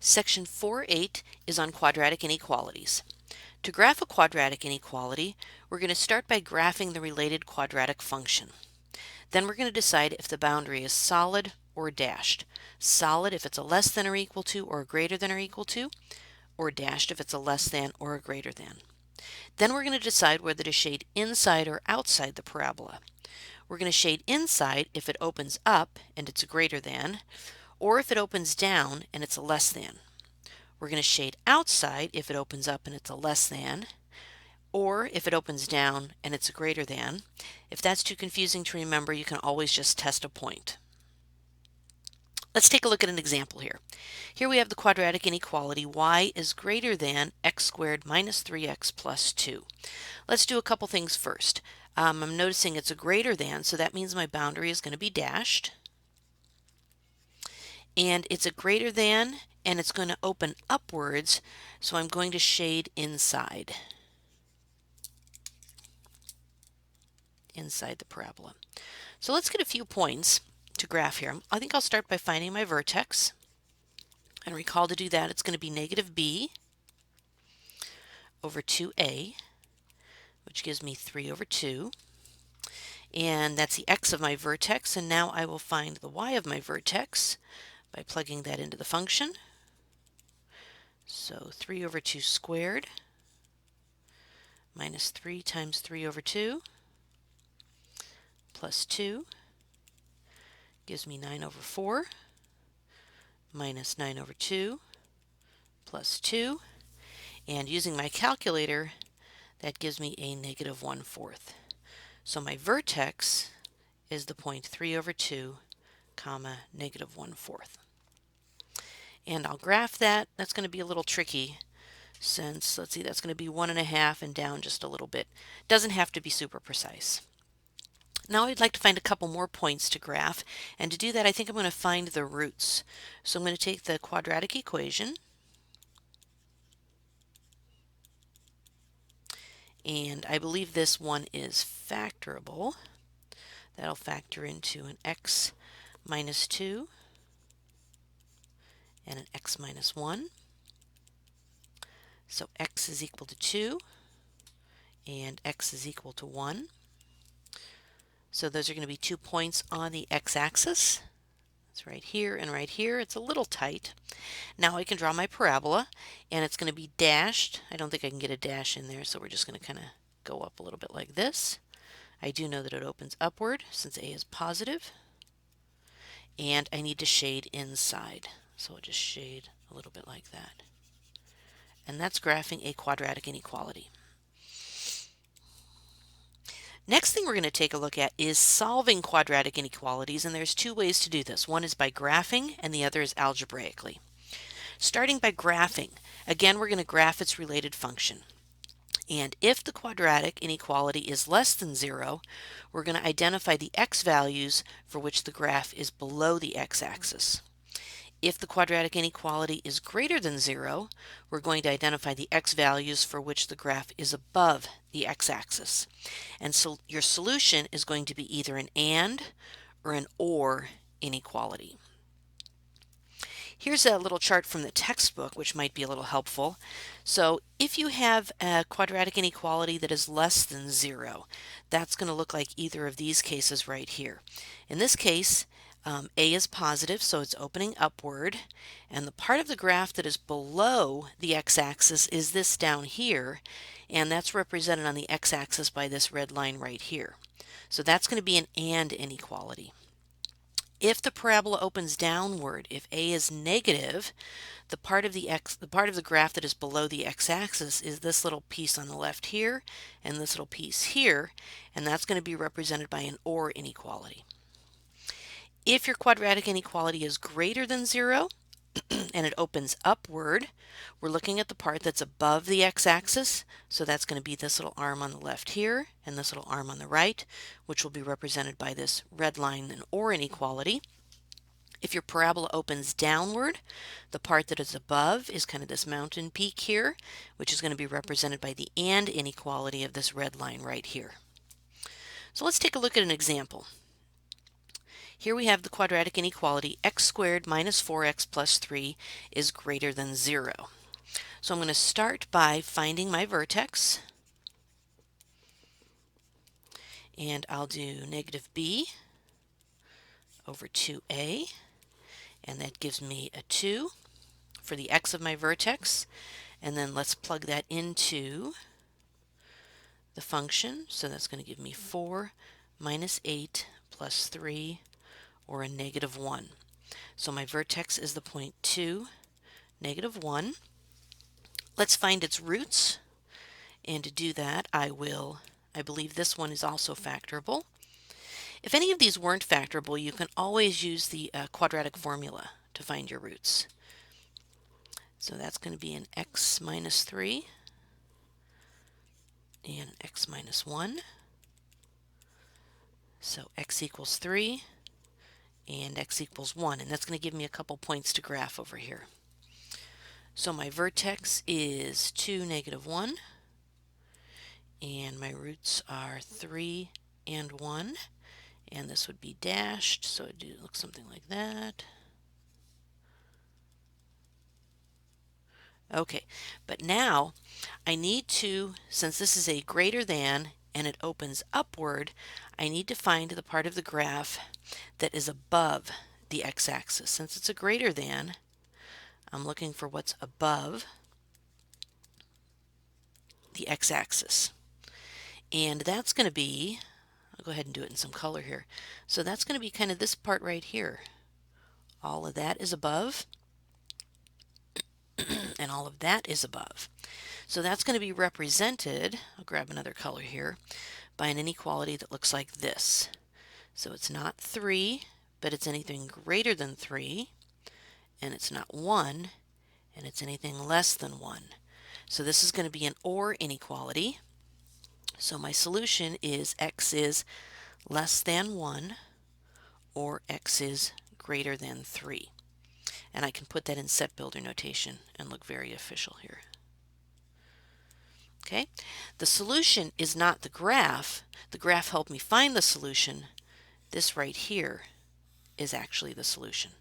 Section 4.8 is on quadratic inequalities. To graph a quadratic inequality, we're going to start by graphing the related quadratic function. Then we're going to decide if the boundary is solid or dashed. Solid if it's a less than or equal to or greater than or equal to, or dashed if it's a less than or a greater than. Then we're going to decide whether to shade inside or outside the parabola. We're going to shade inside if it opens up and it's a greater than, or if it opens down and it's a less than. We're going to shade outside if it opens up and it's a less than, or if it opens down and it's a greater than. If that's too confusing to remember, you can always just test a point. Let's take a look at an example here. Here we have the quadratic inequality y is greater than x squared minus 3x plus 2. Let's do a couple things first. I'm noticing it's a greater than, so that means my boundary is going to be dashed. And it's a greater than, and it's going to open upwards, so I'm going to shade inside the parabola. So let's get a few points to graph here. I think I'll start by finding my vertex. And recall to do that, it's going to be negative b over 2a, which gives me 3 over 2. And that's the x of my vertex, and now I will find the y of my vertex by plugging that into the function. So 3 over 2 squared minus 3 times 3 over 2 plus 2 gives me 9 over 4 minus 9 over 2 plus 2. And using my calculator, that gives me a negative 1/4. So my vertex is the point 3 over 2 comma negative 1/4. And I'll graph that. That's going to be a little tricky since, let's see, that's going to be 1.5 and down just a little bit. Doesn't have to be super precise. Now I'd like to find a couple more points to graph, and to do that I think I'm going to find the roots. So I'm going to take the quadratic equation, and I believe this one is factorable. That'll factor into an x minus 2 and an x minus 1. So x is equal to 2 and x is equal to 1. So those are going to be 2 points on the x-axis. It's right here and right here. It's a little tight. Now I can draw my parabola, and it's going to be dashed. I don't think I can get a dash in there, so we're just going to kind of go up a little bit like this. I do know that it opens upward since a is positive. And I need to shade inside. So I'll just shade a little bit like that. And that's graphing a quadratic inequality. Next thing we're going to take a look at is solving quadratic inequalities, and there's two ways to do this. One is by graphing and the other is algebraically. Starting by graphing, again we're going to graph its related function. And if the quadratic inequality is less than 0, we're going to identify the x values for which the graph is below the x-axis. If the quadratic inequality is greater than 0, we're going to identify the x values for which the graph is above the x-axis. And so your solution is going to be either an and or an or inequality. Here's a little chart from the textbook which might be a little helpful. So if you have a quadratic inequality that is less than 0, that's going to look like either of these cases right here. In this case, a is positive, so it's opening upward, and the part of the graph that is below the x-axis is this down here, and that's represented on the x-axis by this red line right here. So that's going to be an and inequality. If the parabola opens downward, if a is negative, the part of the graph that is below the x-axis is this little piece on the left here and this little piece here, and that's going to be represented by an or inequality. If your quadratic inequality is greater than 0 and it opens upward, we're looking at the part that's above the x-axis, so that's going to be this little arm on the left here and this little arm on the right, which will be represented by this red line, an or inequality. If your parabola opens downward, the part that is above is kind of this mountain peak here, which is going to be represented by the and inequality of this red line right here. So let's take a look at an example. Here we have the quadratic inequality x squared minus 4x plus 3 is greater than 0. So I'm going to start by finding my vertex, and I'll do negative b over 2a, and that gives me a 2 for the x of my vertex. And then let's plug that into the function. So that's going to give me 4 minus 8 plus 3, or a negative 1. So my vertex is the point 2, negative 1. Let's find its roots. And to do that, I believe this one is also factorable. If any of these weren't factorable, you can always use the quadratic formula to find your roots. So that's going to be an x minus 3 and an x minus 1. So x equals 3 and x equals 1, and that's going to give me a couple points to graph over here. So my vertex is 2, negative 1, and my roots are 3 and 1, and this would be dashed, so it would look something like that. Okay, but now I need to, since this is a greater than and it opens upward, I need to find the part of the graph that is above the x-axis. Since it's a greater than, I'm looking for what's above the x-axis. And that's going to be, I'll go ahead and do it in some color here. So that's going to be kind of this part right here. All of that is above, and all of that is above. So that's going to be represented, I'll grab another color here, by an inequality that looks like this. So it's not 3, but it's anything greater than 3, and it's not 1, and it's anything less than 1. So this is going to be an OR inequality. So my solution is x is less than 1 or x is greater than 3. And I can put that in set builder notation and look very official here. Okay, the solution is not the graph. The graph helped me find the solution. This right here is actually the solution.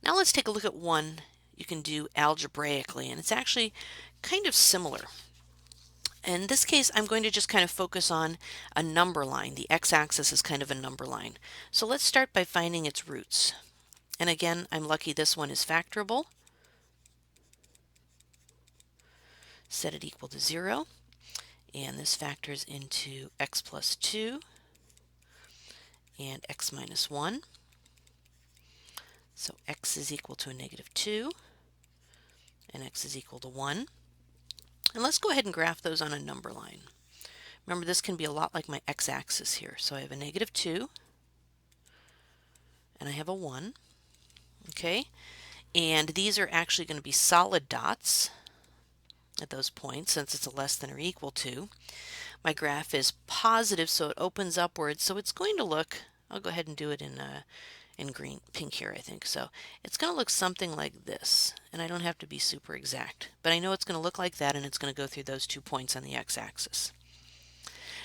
Now let's take a look at one you can do algebraically, and it's actually kind of similar. In this case, I'm going to just kind of focus on a number line. The x-axis is kind of a number line. So let's start by finding its roots. And again, I'm lucky this one is factorable. Set it equal to 0. And this factors into x plus 2 and x minus 1. So x is equal to a negative 2 and x is equal to 1. And let's go ahead and graph those on a number line. Remember, this can be a lot like my x-axis here. So I have a negative 2 and I have a 1. Okay, and these are actually going to be solid dots at those points since it's a less than or equal to. My graph is positive, so it opens upwards. So it's going to look, I'll go ahead and do it in green, pink here, I think. So it's going to look something like this, and I don't have to be super exact, but I know it's going to look like that, and it's going to go through those 2 points on the x-axis.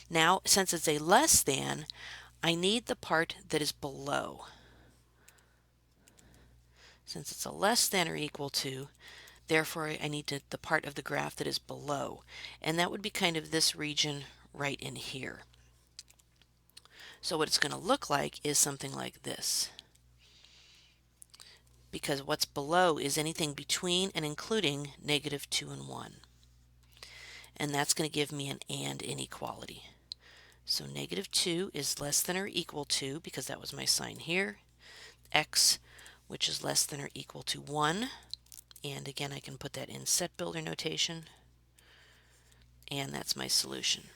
Now, since it's a less than, I need the part that is below. Since it's a less than or equal to, therefore I need the part of the graph that is below, and that would be kind of this region right in here. So what it's going to look like is something like this, because what's below is anything between and including negative 2 and 1. And that's going to give me an AND inequality. So negative 2 is less than or equal to, because that was my sign here, x, which is less than or equal to 1. And again, I can put that in set builder notation. And that's my solution.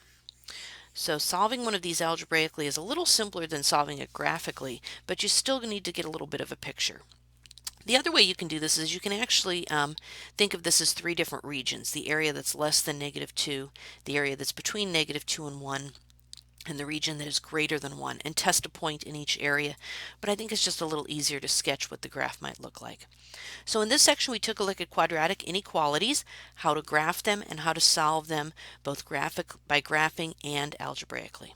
So solving one of these algebraically is a little simpler than solving it graphically, but you still need to get a little bit of a picture. The other way you can do this is you can actually think of this as 3 different regions: the area that's less than negative 2, the area that's between negative 2 and 1, and the region that is greater than 1, and test a point in each area. But I think it's just a little easier to sketch what the graph might look like. So in this section we took a look at quadratic inequalities, how to graph them, and how to solve them both by graphing and algebraically.